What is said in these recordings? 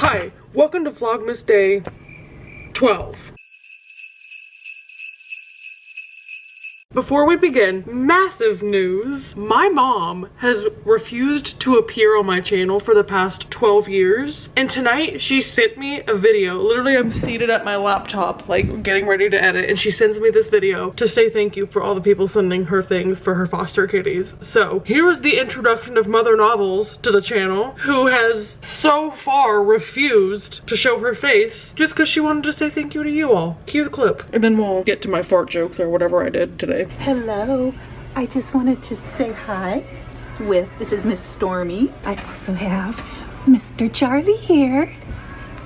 Hi, welcome to Vlogmas Day 12. Before we begin, massive news. My mom has refused to appear on my channel for the past 12 years. And tonight she sent me a video. Literally, I'm seated at my laptop, like getting ready to edit. And she sends me this video to say thank you for all the people sending her things for her foster kitties. So here is the introduction of WhittyNovels to the channel, who has so far refused to show her face just because she wanted to say thank you to you all. Cue the clip. And then we'll get to my fart jokes or whatever I did today. Hello, I just wanted to say hi this is Miss Stormy. I also have Mr. Charlie here.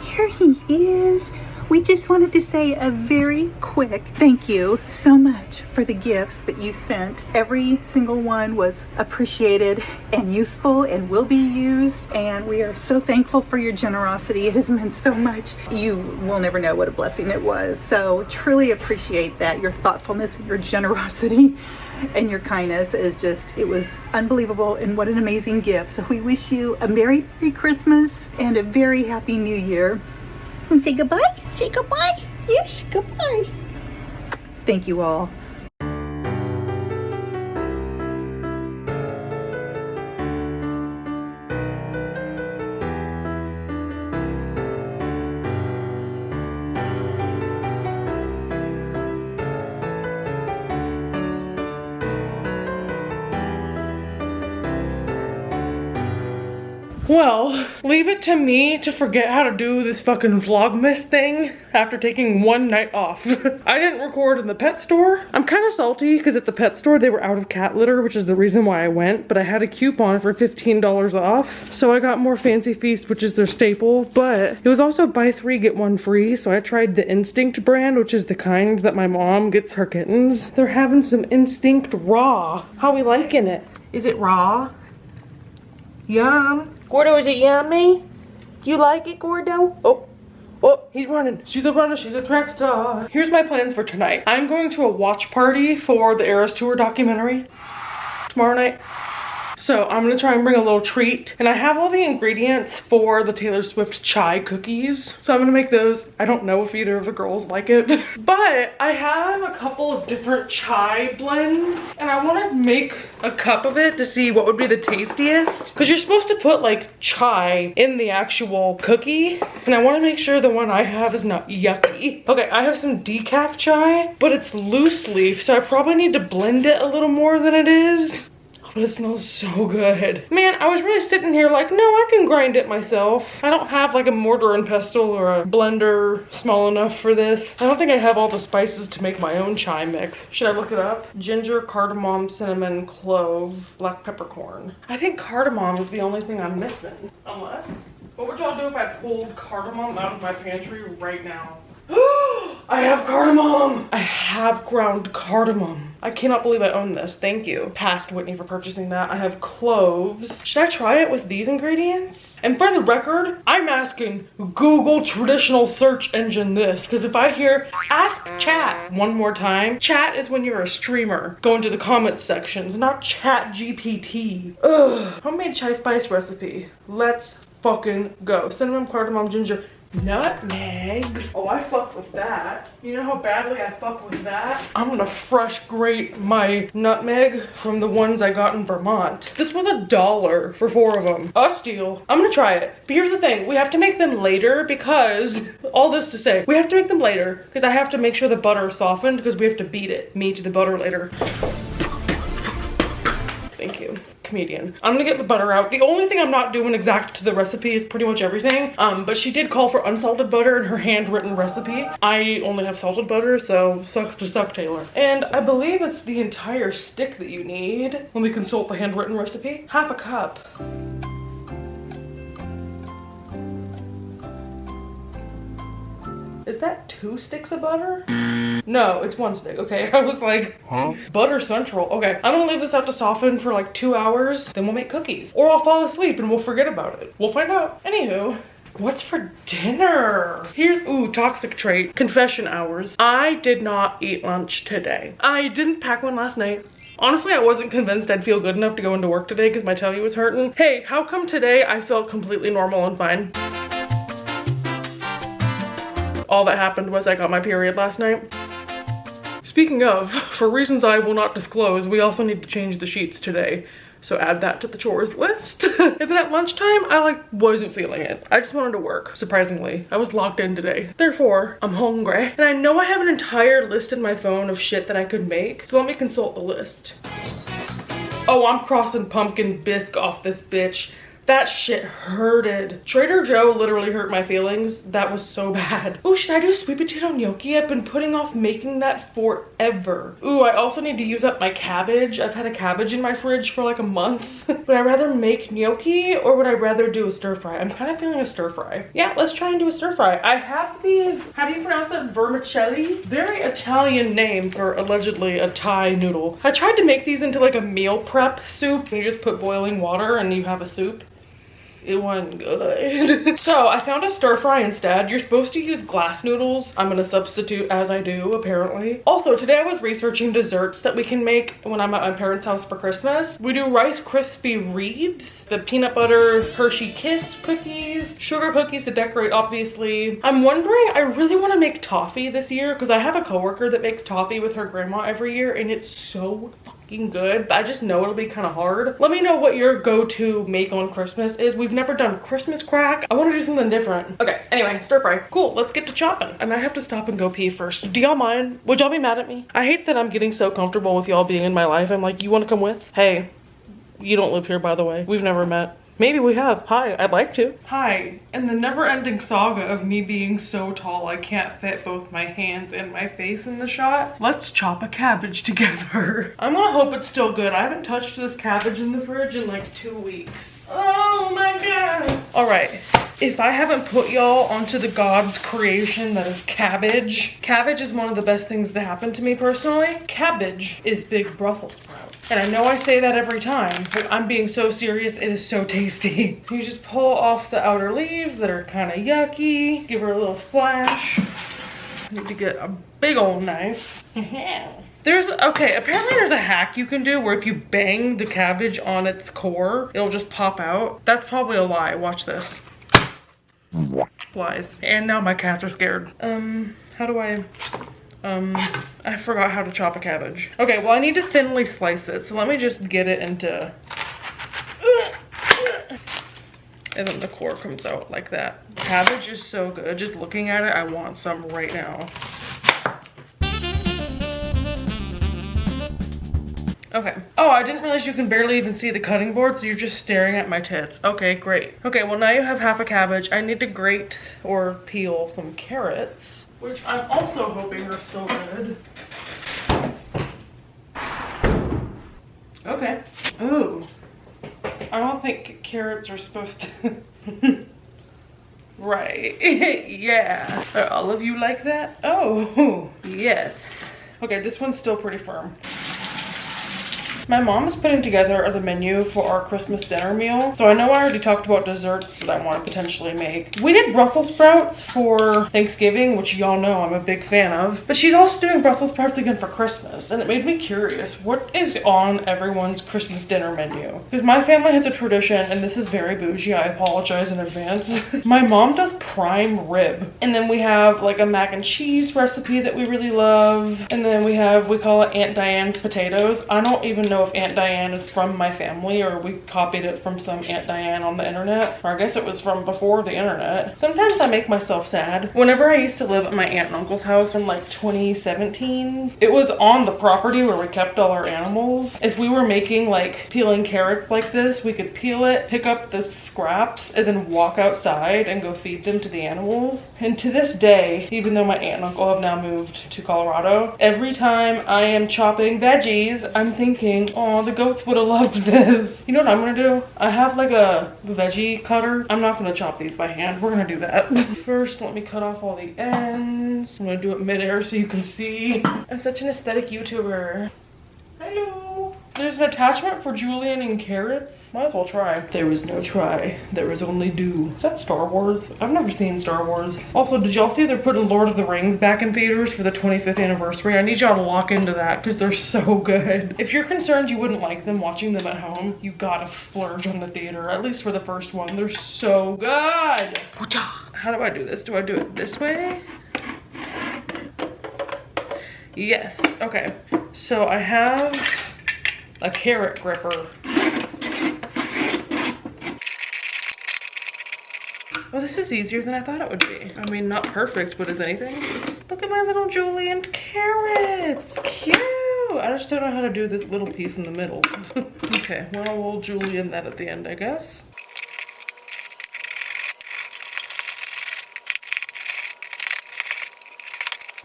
Here he is. We just wanted to say a very quick thank you so much for the gifts that you sent. Every single one was appreciated and useful and will be used, and we are so thankful for your generosity. It has meant so much. You will never know what a blessing it was. So truly appreciate that. Your thoughtfulness and your generosity and your kindness is just, it was unbelievable, and what an amazing gift. So we wish you a Merry Christmas and a very Happy New Year. And say goodbye? Say goodbye? Yes, goodbye. Thank you all. Well, leave it to me to forget how to do this fucking Vlogmas thing after taking one night off. I didn't record in the pet store. I'm kind of salty because at the pet store they were out of cat litter, which is the reason why I went, but I had a coupon for $15 off. So I got more Fancy Feast, which is their staple, but it was also buy 3 get 1 free. So I tried the Instinct brand, which is the kind that my mom gets her kittens. They're having some Instinct raw. How we liking it? Is it raw? Yum. Gordo, is it yummy? You like it, Gordo? Oh, he's running. She's a runner, she's a track star. Here's my plans for tonight. I'm going to a watch party for the Errands tour documentary tomorrow night. So I'm gonna try and bring a little treat. And I have all the ingredients for the Taylor Swift chai cookies. So I'm gonna make those. I don't know if either of the girls like it. But I have a couple of different chai blends. And I wanna make a cup of it to see what would be the tastiest. Because you're supposed to put like chai in the actual cookie. And I wanna make sure the one I have is not yucky. Okay, I have some decaf chai, but it's loose leaf. So I probably need to blend it a little more than it is. But it smells so good. Man, I was really sitting here like, no, I can grind it myself. I don't have like a mortar and pestle or a blender small enough for this. I don't think I have all the spices to make my own chai mix. Should I look it up? Ginger, cardamom, cinnamon, clove, black peppercorn. I think cardamom is the only thing I'm missing. Unless, what would y'all do if I pulled cardamom out of my pantry right now? I have cardamom! I have ground cardamom. I cannot believe I own this. Thank you, past Whitney, for purchasing that. I have cloves. Should I try it with these ingredients? And for the record, I'm asking Google traditional search engine this, because if I hear ask chat one more time, chat is when you're a streamer. Go into the comments sections, not chat GPT. Ugh. Homemade chai spice recipe. Let's fucking go. Cinnamon, cardamom, ginger, nutmeg. Oh, I fuck with that. You know how badly I fuck with that? I'm gonna fresh grate my nutmeg from the ones I got in Vermont. This was $1 for 4 of them. A steal. I'm gonna try it. But here's the thing, we have to make them later because, all this to say, we have to make them later because I have to make sure the butter is softened because we have to beat it, me to the butter later. Thank you. Comedian. I'm gonna get the butter out. The only thing I'm not doing exact to the recipe is pretty much everything. But she did call for unsalted butter in her handwritten recipe. I only have salted butter, so sucks to suck, Taylor. And I believe it's the entire stick that you need. Let me consult the handwritten recipe. Half a cup. Is that 2 sticks of butter? No, it's 1 stick. Okay, I was like, huh? Butter central. Okay, I'm gonna leave this out to soften for like 2 hours. Then we'll make cookies. Or I'll fall asleep and we'll forget about it. We'll find out. Anywho, what's for dinner? Here's, ooh, toxic trait. Confession hours. I did not eat lunch today. I didn't pack one last night. Honestly, I wasn't convinced I'd feel good enough to go into work today because my tummy was hurting. Hey, how come today I felt completely normal and fine? All that happened was I got my period last night. Speaking of, for reasons I will not disclose, we also need to change the sheets today. So add that to the chores list. And then at lunchtime, I wasn't feeling it. I just wanted to work, surprisingly. I was locked in today. Therefore, I'm hungry. And I know I have an entire list in my phone of shit that I could make. So let me consult the list. Oh, I'm crossing pumpkin bisque off this bitch. That shit hurted. Trader Joe literally hurt my feelings. That was so bad. Oh, should I do sweet potato gnocchi? I've been putting off making that forever. Ooh, I also need to use up my cabbage. I've had a cabbage in my fridge for like a month. Would I rather make gnocchi or would I rather do a stir fry? I'm kind of feeling a stir fry. Yeah, let's try and do a stir fry. I have these, how do you pronounce it? Vermicelli? Very Italian name for allegedly a Thai noodle. I tried to make these into like a meal prep soup. You just put boiling water and you have a soup. It wasn't good. So I found a stir fry instead. You're supposed to use glass noodles. I'm gonna substitute as I do, apparently. Also, today I was researching desserts that we can make when I'm at my parents' house for Christmas. We do Rice Krispie wreaths, the peanut butter Hershey Kiss cookies, sugar cookies to decorate, obviously. I'm wondering, I really want to make toffee this year because I have a coworker that makes toffee with her grandma every year and it's so good, but I just know it'll be kind of hard. Let me know what your go-to make on Christmas is. We've never done Christmas crack. I want to do something different. Okay, anyway, stir fry. Cool, let's get to chopping. I might have to stop and go pee first. Do y'all mind? Would y'all be mad at me? I hate that I'm getting so comfortable with y'all being in my life. I'm like, you want to come with? Hey, you don't live here, by the way. We've never met. Maybe we have. Hi, I'd like to. Hi, in the never-ending saga of me being so tall I can't fit both my hands and my face in the shot, let's chop a cabbage together. I'm gonna hope it's still good. I haven't touched this cabbage in the fridge in like 2 weeks. Oh my god. All right. If I haven't put y'all onto the God's creation that is cabbage, cabbage is one of the best things to happen to me personally. Cabbage is big Brussels sprout. And I know I say that every time, but I'm being so serious, it is so tasty. You just pull off the outer leaves that are kind of yucky, give her a little splash. Need to get a big old knife. Okay, apparently there's a hack you can do where if you bang the cabbage on its core, it'll just pop out. That's probably a lie. Watch this. Flies. And now my cats are scared. How do I forgot how to chop a cabbage. Okay, well I need to thinly slice it, so let me just get it into, and then the core comes out like that. Cabbage is so good. Just looking at it, I want some right now. Okay. Oh, I didn't realize you can barely even see the cutting board, so you're just staring at my tits. Okay, great. Okay, well now you have half a cabbage. I need to grate or peel some carrots, which I'm also hoping are still good. Okay. Ooh. I don't think carrots are supposed to... Right. Yeah. Are all of you like that? Oh, yes. Okay, this one's still pretty firm. My mom is putting together the menu for our Christmas dinner meal. So I know I already talked about desserts that I want to potentially make. We did Brussels sprouts for Thanksgiving, which y'all know I'm a big fan of. But she's also doing Brussels sprouts again for Christmas. And it made me curious, what is on everyone's Christmas dinner menu? Because my family has a tradition, and this is very bougie, I apologize in advance. My mom does prime rib. And then we have like a mac and cheese recipe that we really love. And then we call it Aunt Diane's potatoes. I don't even know if Aunt Diane is from my family or we copied it from some Aunt Diane on the internet, or I guess it was from before the internet. Sometimes I make myself sad. Whenever I used to live at my aunt and uncle's house in like 2017, it was on the property where we kept all our animals. If we were making like peeling carrots like this, we could peel it, pick up the scraps, and then walk outside and go feed them to the animals. And to this day, even though my aunt and uncle have now moved to Colorado, every time I am chopping veggies, I'm thinking, oh, the goats would have loved this. You know what I'm gonna do? I have like a veggie cutter. I'm not gonna chop these by hand. We're gonna do that. First, let me cut off all the ends. I'm gonna do it midair so you can see. I'm such an aesthetic YouTuber. Hello. There's an attachment for julienne and carrots. Might as well try. There was no try. There was only do. Is that Star Wars? I've never seen Star Wars. Also, did y'all see they're putting Lord of the Rings back in theaters for the 25th anniversary? I need y'all to lock into that because they're so good. If you're concerned you wouldn't like them watching them at home, you gotta splurge on the theater, at least for the first one. They're so good. How do I do this? Do I do it this way? Yes, okay. So I have a carrot gripper. Oh, this is easier than I thought it would be. I mean, not perfect, but is anything? Look at my little julienne carrots. Cute. I just don't know how to do this little piece in the middle. Okay, well, we'll julienne that at the end, I guess.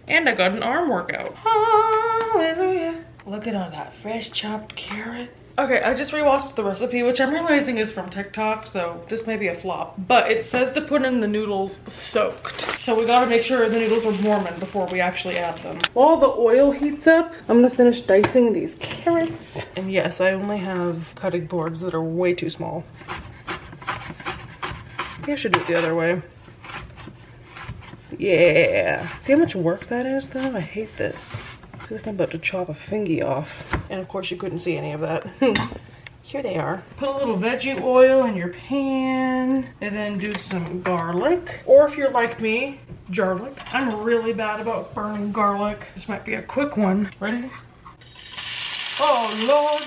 And I got an arm workout. Hallelujah. Look at all that fresh chopped carrot. Okay, I just rewatched the recipe, which I'm realizing is from TikTok, so this may be a flop. But it says to put in the noodles soaked. So we gotta make sure the noodles are warming before we actually add them. While the oil heats up, I'm gonna finish dicing these carrots. And yes, I only have cutting boards that are way too small. Maybe I should do it the other way. Yeah. See how much work that is though? I hate this. I feel like I'm about to chop a fingy off. And of course you couldn't see any of that. Here they are. Put a little veggie oil in your pan and then do some garlic. Or if you're like me, garlic. I'm really bad about burning garlic. This might be a quick one. Ready? Oh Lord.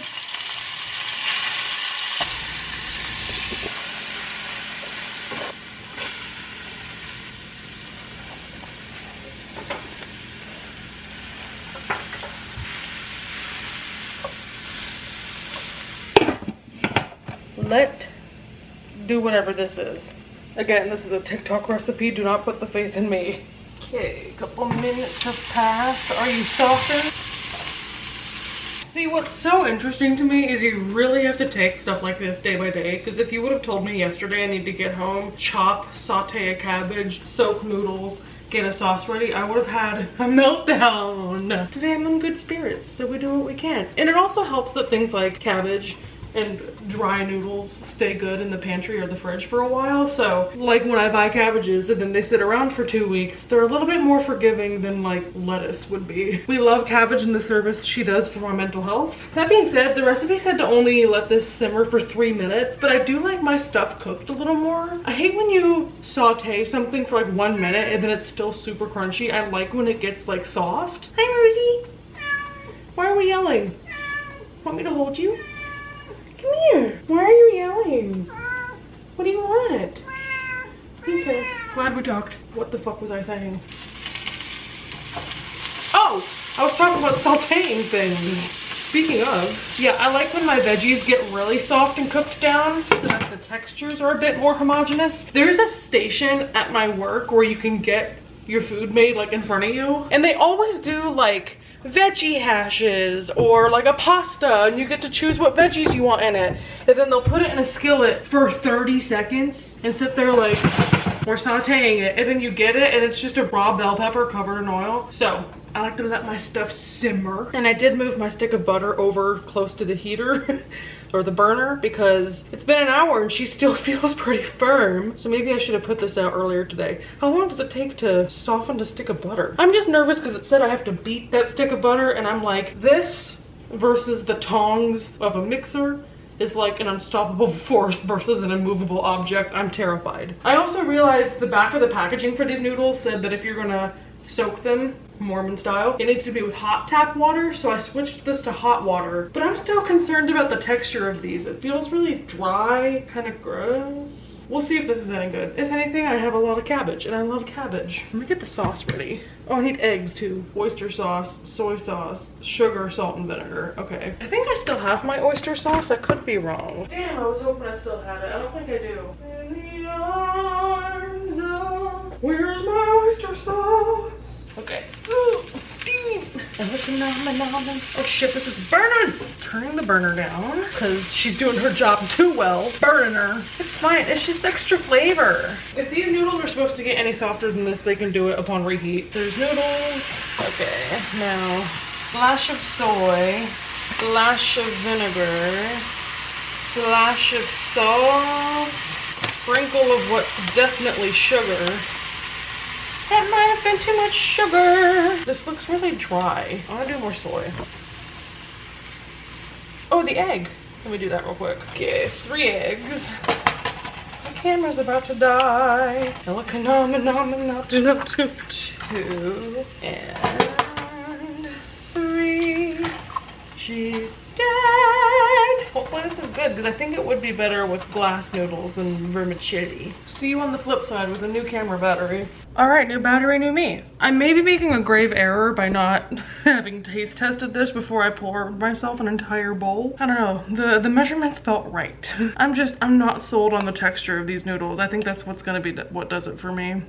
Do whatever this is. Again, this is a TikTok recipe. Do not put the faith in me. Okay, a couple minutes have passed. Are you softened? See, what's so interesting to me is you really have to take stuff like this day by day, because if you would have told me yesterday I need to get home, chop, saute a cabbage, soak noodles, get a sauce ready, I would have had a meltdown. Today I'm in good spirits, so we do what we can. And it also helps that things like cabbage and dry noodles stay good in the pantry or the fridge for a while. So like when I buy cabbages and then they sit around for 2 weeks, they're a little bit more forgiving than like lettuce would be. We love cabbage and the service she does for our mental health. That being said, the recipe said to only let this simmer for 3 minutes, but I do like my stuff cooked a little more. I hate when you saute something for like 1 minute and then it's still super crunchy. I like when it gets like soft. Hi Rosie. Why are we yelling? Want me to hold you? Come here. Why are you yelling? What do you want? Okay. Glad we talked. What the fuck was I saying? Oh! I was talking about sauteing things. Speaking of, yeah, I like when my veggies get really soft and cooked down so that the textures are a bit more homogeneous. There's a station at my work where you can get your food made like in front of you. And they always do like veggie hashes or like a pasta, and you get to choose what veggies you want in it, and then they'll put it in a skillet for 30 seconds and sit there like we're sauteing it, and then you get it and it's just a raw bell pepper covered in oil. So I like to let my stuff simmer. And I did move my stick of butter over close to the heater or the burner because it's been an hour and she still feels pretty firm. So maybe I should have put this out earlier today. How long does it take to soften a stick of butter? I'm just nervous because it said I have to beat that stick of butter, and I'm like, this versus the tongs of a mixer is like an unstoppable force versus an immovable object. I'm terrified. I also realized the back of the packaging for these noodles said that if you're gonna soak them Mormon style, it needs to be with hot tap water, so I switched this to hot water. But I'm still concerned about the texture of these. It feels really dry, kind of gross. We'll see if this is any good. If anything, I have a lot of cabbage, and I love cabbage. Let me get the sauce ready. Oh, I need eggs too. Oyster sauce, soy sauce, sugar, salt, and vinegar. Okay. I think I still have my oyster sauce. I could be wrong. Damn, I was hoping I still had it. I don't think I do. In the arms of... Where's my oyster sauce? Okay. Ooh, steam. Oh shit, this is burning. Turning the burner down because she's doing her job too well. Burning her. It's fine. It's just extra flavor. If these noodles are supposed to get any softer than this, they can do it upon reheat. There's noodles. Okay, now splash of soy, splash of vinegar, splash of salt, sprinkle of what's definitely sugar. That might have been too much sugar. This looks really dry. I want to do more soy. Oh, the egg. Let me do that real quick. Okay, 3 eggs. My camera's about to die. 2. And She's dead. Hopefully this is good, because I think it would be better with glass noodles than vermicelli. See you on the flip side with a new camera battery. All right, new battery, new me. I may be making a grave error by not having taste tested this before I poured myself an entire bowl. I don't know, the measurements felt right. I'm not sold on the texture of these noodles. I think that's what's gonna be what does it for me.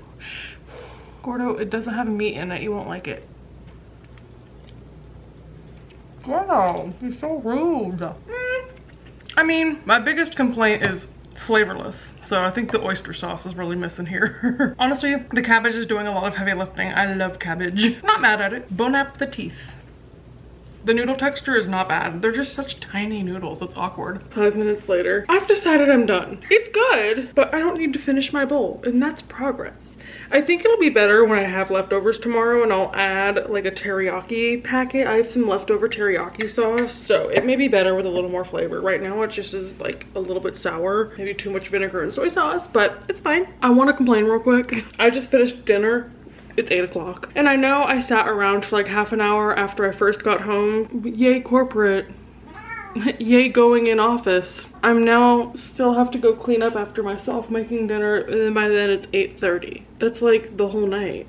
Gordo, it doesn't have meat in it, you won't like it. Gordo, you're so rude. I mean, my biggest complaint is flavorless, so I think the oyster sauce is really missing here. Honestly, the cabbage is doing a lot of heavy lifting. I love cabbage. Not mad at it. Bon appetit. The noodle texture is not bad. They're just such tiny noodles. It's awkward. 5 minutes later, I've decided I'm done. It's good, but I don't need to finish my bowl, and that's progress. I think it'll be better when I have leftovers tomorrow, and I'll add like a teriyaki packet. I have some leftover teriyaki sauce, so it may be better with a little more flavor. Right now it just is like a little bit sour, maybe too much vinegar and soy sauce, but it's fine. I want to complain real quick. I just finished dinner. It's 8 o'clock. And I know I sat around for like half an hour after I first got home. Yay corporate. Yay going in office. I'm now still have to go clean up after myself making dinner, and then by then it's 8:30. That's like the whole night.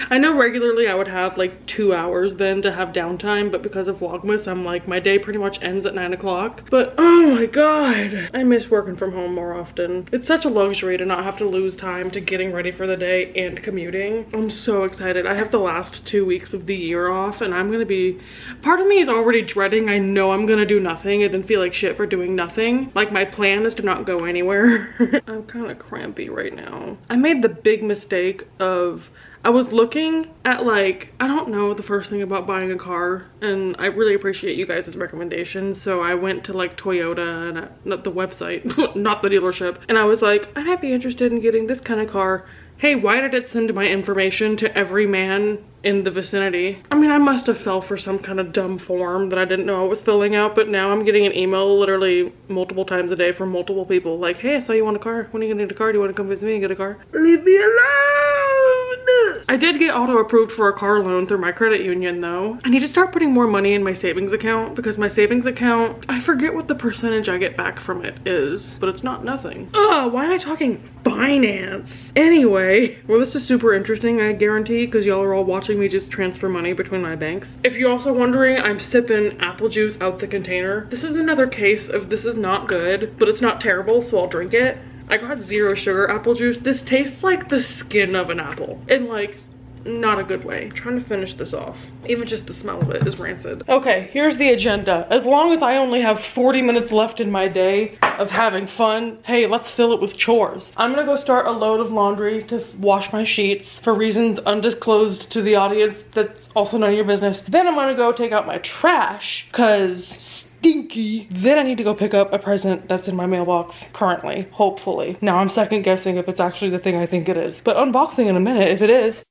I know regularly I would have like 2 hours then to have downtime, but because of Vlogmas, I'm like, my day pretty much ends at 9 o'clock. But oh my god, I miss working from home more often. It's such a luxury to not have to lose time to getting ready for the day and commuting. I'm so excited. I have the last 2 weeks of the year off, and I'm gonna be, part of me is already dreading. I know I'm gonna do nothing and then feel like shit for doing nothing. Like, my plan is to not go anywhere. I'm kind of crampy right now. I made the big mistake of, I was looking at like, I don't know the first thing about buying a car, and I really appreciate you guys' recommendations. So I went to like Toyota, and not the website, not the dealership, and I was like, I might be interested in getting this kind of car. Hey, why did it send my information to every man in the vicinity? I mean, I must have fell for some kind of dumb form that I didn't know I was filling out, but now I'm getting an email literally multiple times a day from multiple people like, hey, I saw you want a car. When are you gonna need a car? Do you want to come visit me and get a car? Leave me alone! I did get auto approved for a car loan through my credit union though. I need to start putting more money in my savings account, because my savings account, I forget what the percentage I get back from it is, but it's not nothing. Ugh, why am I talking finance? Anyway, well, this is super interesting, I guarantee, because y'all are all watching me just transfer money between my banks. If you're also wondering, I'm sipping apple juice out the container. This is another case of this is not good, but it's not terrible, so I'll drink it. I got 0 sugar apple juice. This tastes like the skin of an apple in like not a good way. I'm trying to finish this off. Even just the smell of it is rancid. Okay, here's the agenda. As long as I only have 40 minutes left in my day of having fun, hey, let's fill it with chores. I'm gonna go start a load of laundry to wash my sheets for reasons undisclosed to the audience. That's also none of your business. Then I'm gonna go take out my trash, cause stinky. Then I need to go pick up a present that's in my mailbox currently, hopefully. Now I'm second guessing if it's actually the thing I think it is, but unboxing in a minute if it is.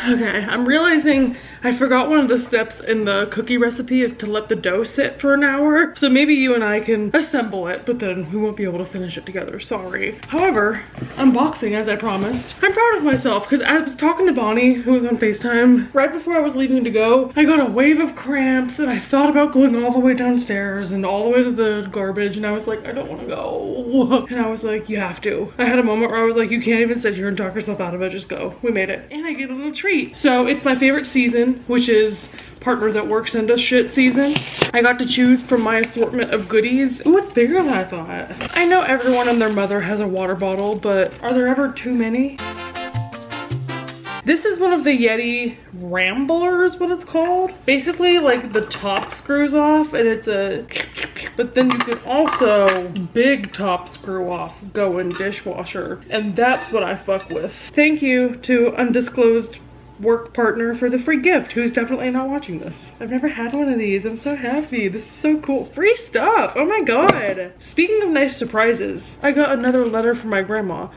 Okay, I'm realizing I forgot one of the steps in the cookie recipe is to let the dough sit for an hour. So maybe you and I can assemble it, but then we won't be able to finish it together, sorry. However, unboxing as I promised. I'm proud of myself because I was talking to Bonnie, who was on FaceTime, right before I was leaving to go. I got a wave of cramps and I thought about going all the way downstairs and all the way to the garbage, and I was like, I don't want to go. And I was like, you have to. I had a moment where I was like, you can't even sit here and talk yourself out of it, just go. We made it. And I get a little treat. So it's my favorite season, which is partners at work send us shit season. I got to choose from my assortment of goodies. Ooh, it's bigger than I thought. I know everyone and their mother has a water bottle, but are there ever too many? This is one of the Yeti Ramblers, what it's called. Basically, like the top screws off and it's a, but then you can also big top screw off, go in dishwasher. And that's what I fuck with. Thank you to undisclosed work partner for the free gift, who's definitely not watching this. I've never had one of these. I'm so happy. This is so cool. Free stuff. Oh my god. Speaking of nice surprises, I got another letter from my grandma.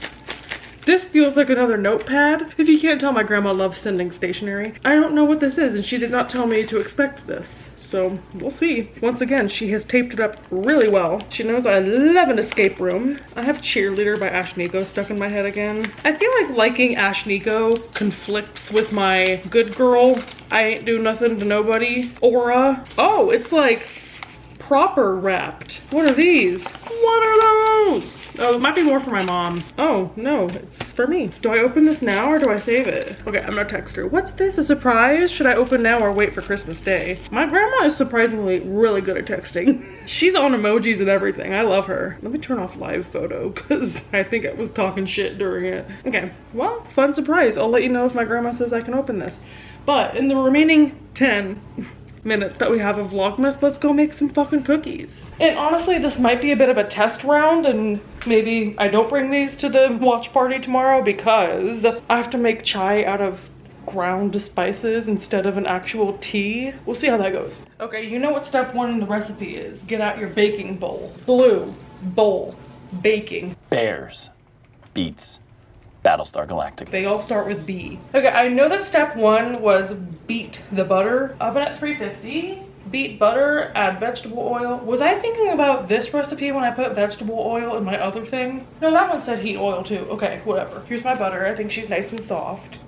This feels like another notepad. If you can't tell, my grandma loves sending stationery. I don't know what this is, and she did not tell me to expect this. So we'll see. Once again, she has taped it up really well. She knows I love an escape room. I have Cheerleader by Ash Nico stuck in my head again. I feel like liking Ash Nico conflicts with my good girl, I ain't do nothing to nobody aura. Oh, it's like proper wrapped. What are these? What are those? Oh, it might be more for my mom. Oh, no, it's for me. Do I open this now or do I save it? Okay, I'm gonna text her. What's this, a surprise? Should I open now or wait for Christmas Day? My grandma is surprisingly really good at texting. She's on emojis and everything. I love her. Let me turn off live photo because I think I was talking shit during it. Okay, well, fun surprise. I'll let you know if my grandma says I can open this. But in the remaining 10 minutes that we have of Vlogmas, let's go make some fucking cookies. And honestly, this might be a bit of a test round, and maybe I don't bring these to the watch party tomorrow because I have to make chai out of ground spices instead of an actual tea. We'll see how that goes. Okay, you know what step 1 in the recipe is. Get out your baking bowl. Blue bowl. Baking. Bears. Beets. Battlestar Galactica. They all start with B. Okay, I know that step 1 was beat the butter. Oven at 350. Beat butter, add vegetable oil. Was I thinking about this recipe when I put vegetable oil in my other thing? No, that one said heat oil too. Okay, whatever. Here's my butter. I think she's nice and soft.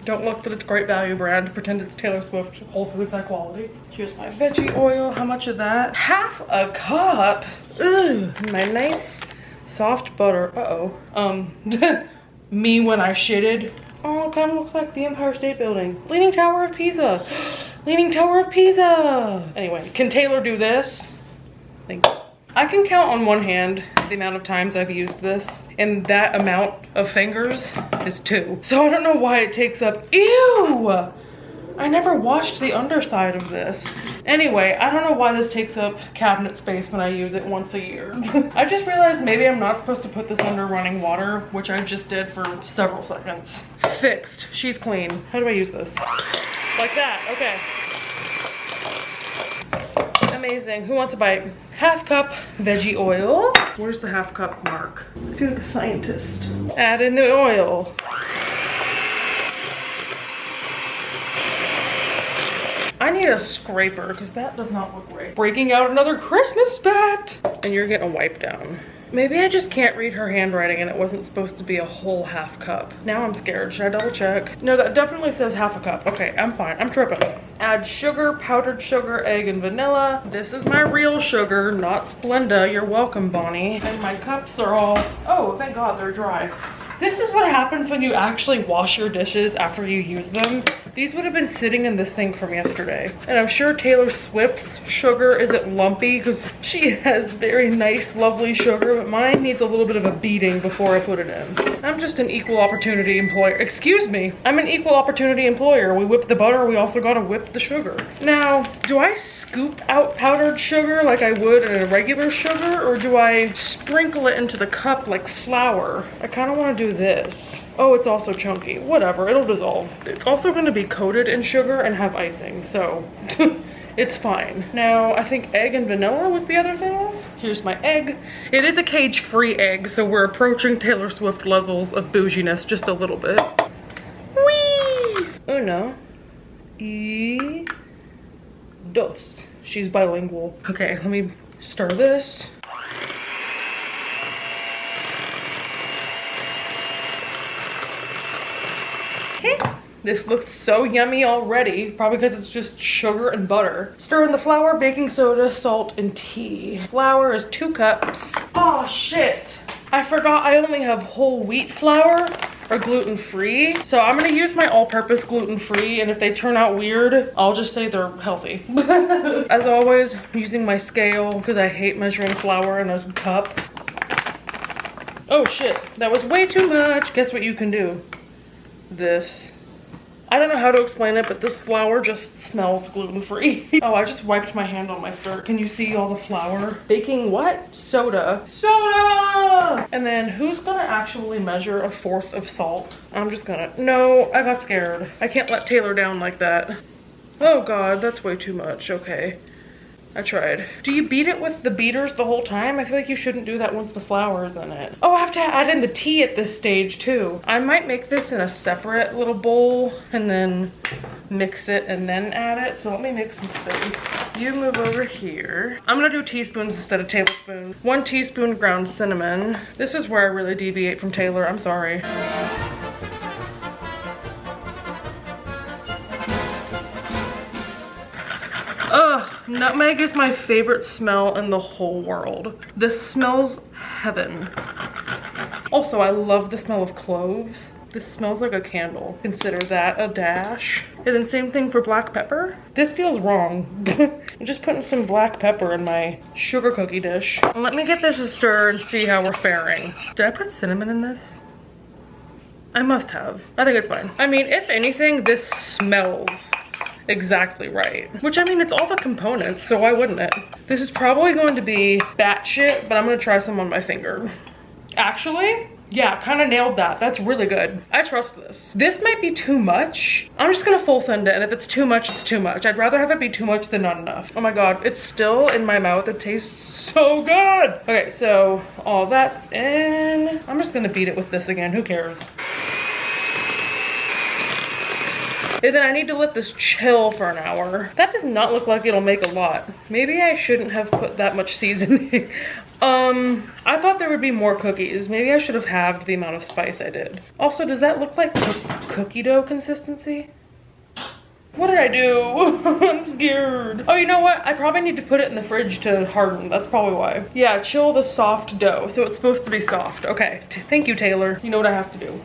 Don't look that it's Great Value brand. Pretend it's Taylor Swift Whole Foods high quality. Here's my veggie oil. How much of that? Half a cup. Ugh, my nice soft butter. Uh-oh. Me when I shitted. Oh, it kind of looks like the Empire State Building. Leaning Tower of Pisa. Leaning Tower of Pisa. Anyway, can Taylor do this? Thank you. I can count on one hand the amount of times I've used this, and that amount of fingers is 2. So I don't know why it takes up, ew! I never washed the underside of this. Anyway, I don't know why this takes up cabinet space when I use it once a year. I just realized maybe I'm not supposed to put this under running water, which I just did for several seconds. Fixed. She's clean. How do I use this? Like that. Okay. Amazing. Who wants a bite? Half cup veggie oil. Where's the half cup mark? I feel like a scientist. Add in the oil. I need a scraper because that does not look right. Breaking out another Christmas spat. And you're getting a wipe down. Maybe I just can't read her handwriting and it wasn't supposed to be a whole half cup. Now I'm scared. Should I double check? No, that definitely says half a cup. Okay, I'm fine. I'm tripping. Add sugar, powdered sugar, egg, and vanilla. This is my real sugar, not Splenda. You're welcome, Bonnie. And my cups are all, oh, thank God they're dry. This is what happens when you actually wash your dishes after you use them. These would have been sitting in the sink from yesterday. And I'm sure Taylor Swift's sugar isn't lumpy because she has very nice, lovely sugar, but mine needs a little bit of a beating before I put it in. I'm just an equal opportunity employer. Excuse me. I'm an equal opportunity employer. We whip the butter, we also gotta whip the sugar. Now, do I scoop out powdered sugar like I would in a regular sugar, or do I sprinkle it into the cup like flour? I kind of want to do this. Oh, it's also chunky. Whatever, it'll dissolve. It's also going to be coated in sugar and have icing, so it's fine. Now, I think egg and vanilla was the other things. Here's my egg. It is a cage-free egg, so we're approaching Taylor Swift levels of bouginess just a little bit. Whee! Uno. Y. Dos. She's bilingual. Okay, let me stir this. Okay. This looks so yummy already, probably because it's just sugar and butter. Stir in the flour, baking soda, salt, and tea. Flour is 2 cups. Oh shit. I forgot I only have whole wheat flour or gluten-free. So I'm gonna use my all-purpose gluten-free, and if they turn out weird, I'll just say they're healthy. As always, I'm using my scale because I hate measuring flour in a cup. Oh shit, that was way too much. Guess what you can do? This. I don't know how to explain it, but this flour just smells gluten-free. Oh, I just wiped my hand on my skirt. Can you see all the flour? Baking what? Soda. Soda! And then who's gonna actually measure 1/4 of salt? I'm just gonna, no, I got scared. I can't let Taylor down like that. Oh God, that's way too much. Okay. I tried. Do you beat it with the beaters the whole time? I feel like you shouldn't do that once the flour is in it. Oh, I have to add in the tea at this stage too. I might make this in a separate little bowl and then mix it and then add it. So let me make some space. You move over here. I'm gonna do teaspoons instead of tablespoons. 1 teaspoon ground cinnamon. This is where I really deviate from Taylor. I'm sorry. Ugh, nutmeg is my favorite smell in the whole world. This smells heaven. Also, I love the smell of cloves. This smells like a candle. Consider that a dash. And then same thing for black pepper. This feels wrong. I'm just putting some black pepper in my sugar cookie dish. Let me get this a stir and see how we're faring. Did I put cinnamon in this? I must have. I think it's fine. I mean, if anything, this smells exactly right. Which, I mean, it's all the components, so why wouldn't it? This is probably going to be batshit, but I'm gonna try some on my finger. Actually, yeah, kind of nailed that. That's really good. I trust this. This might be too much. I'm just gonna full send it, and if it's too much, it's too much. I'd rather have it be too much than not enough. Oh my God, it's still in my mouth. It tastes so good. Okay, so all that's in. I'm just gonna beat it with this again, who cares? And then I need to let this chill for an hour. That does not look like it'll make a lot. Maybe I shouldn't have put that much seasoning. I thought there would be more cookies. Maybe I should have halved the amount of spice I did. Also, does that look like cookie dough consistency? What did I do? I'm scared. Oh, you know what? I probably need to put it in the fridge to harden. That's probably why. Yeah, chill the soft dough. So it's supposed to be soft. Okay, thank you, Taylor. You know what I have to do.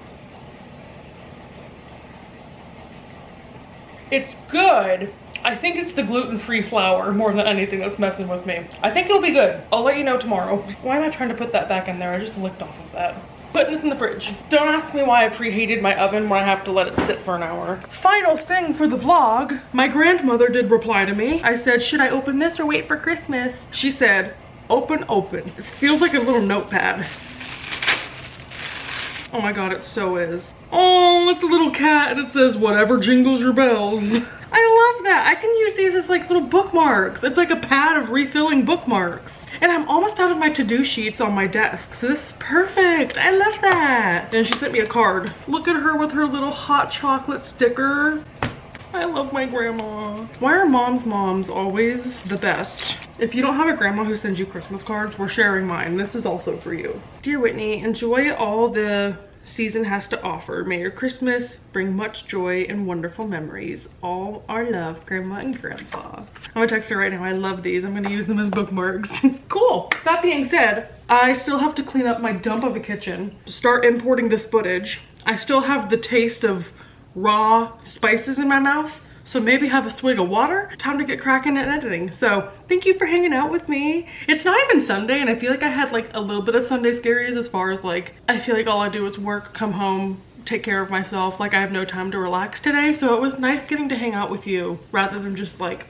It's good. I think it's the gluten-free flour more than anything that's messing with me. I think it'll be good. I'll let you know tomorrow. Why am I trying to put that back in there? I just licked off of that. Putting this in the fridge. Don't ask me why I preheated my oven when I have to let it sit for an hour. Final thing for the vlog. My grandmother did reply to me. I said, should I open this or wait for Christmas? She said, open, open. This feels like a little notepad. Oh my God, it so is. Oh, it's a little cat and it says, whatever jingles your bells. I love that. I can use these as like little bookmarks. It's like a pad of refilling bookmarks. And I'm almost out of my to-do sheets on my desk, so this is perfect. I love that. And she sent me a card. Look at her with her little hot chocolate sticker. I love my grandma. Why are moms always the best? If you don't have a grandma who sends you Christmas cards, we're sharing mine. This is also for you. Dear Whitney, enjoy all the season has to offer. May your Christmas bring much joy and wonderful memories. All our love, Grandma and Grandpa. I'm gonna text her right now. I love these. I'm gonna use them as bookmarks. Cool. That being said, I still have to clean up my dump of a kitchen, start importing this footage. I still have the taste of raw spices in my mouth, so maybe have a swig of water. Time to get cracking at editing. So thank you for hanging out with me. It's not even Sunday, and I feel like I had like a little bit of Sunday scaries as far as like, I feel like all I do is work, come home, take care of myself. Like I have no time to relax today. So it was nice getting to hang out with you rather than just like,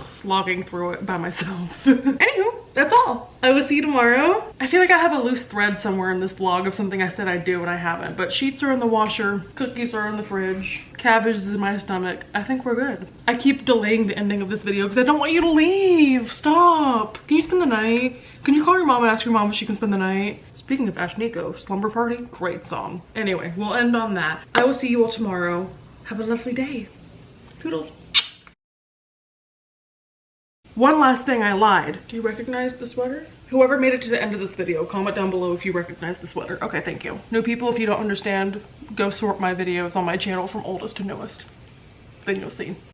slogging through it by myself. Anywho, that's all. I will see you tomorrow. I feel like I have a loose thread somewhere in this vlog of something I said I'd do and I haven't, but sheets are in the washer, cookies are in the fridge, cabbage is in my stomach. I think we're good. I keep delaying the ending of this video because I don't want you to leave. Stop. Can you spend the night? Can you call your mom and ask your mom if she can spend the night? Speaking of Ashniko, Slumber Party, great song. Anyway, we'll end on that. I will see you all tomorrow. Have a lovely day. Toodles. One last thing, I lied. Do you recognize the sweater? Whoever made it to the end of this video, comment down below if you recognize the sweater. Okay, thank you. New people, if you don't understand, go sort my videos on my channel from oldest to newest. Then you'll see.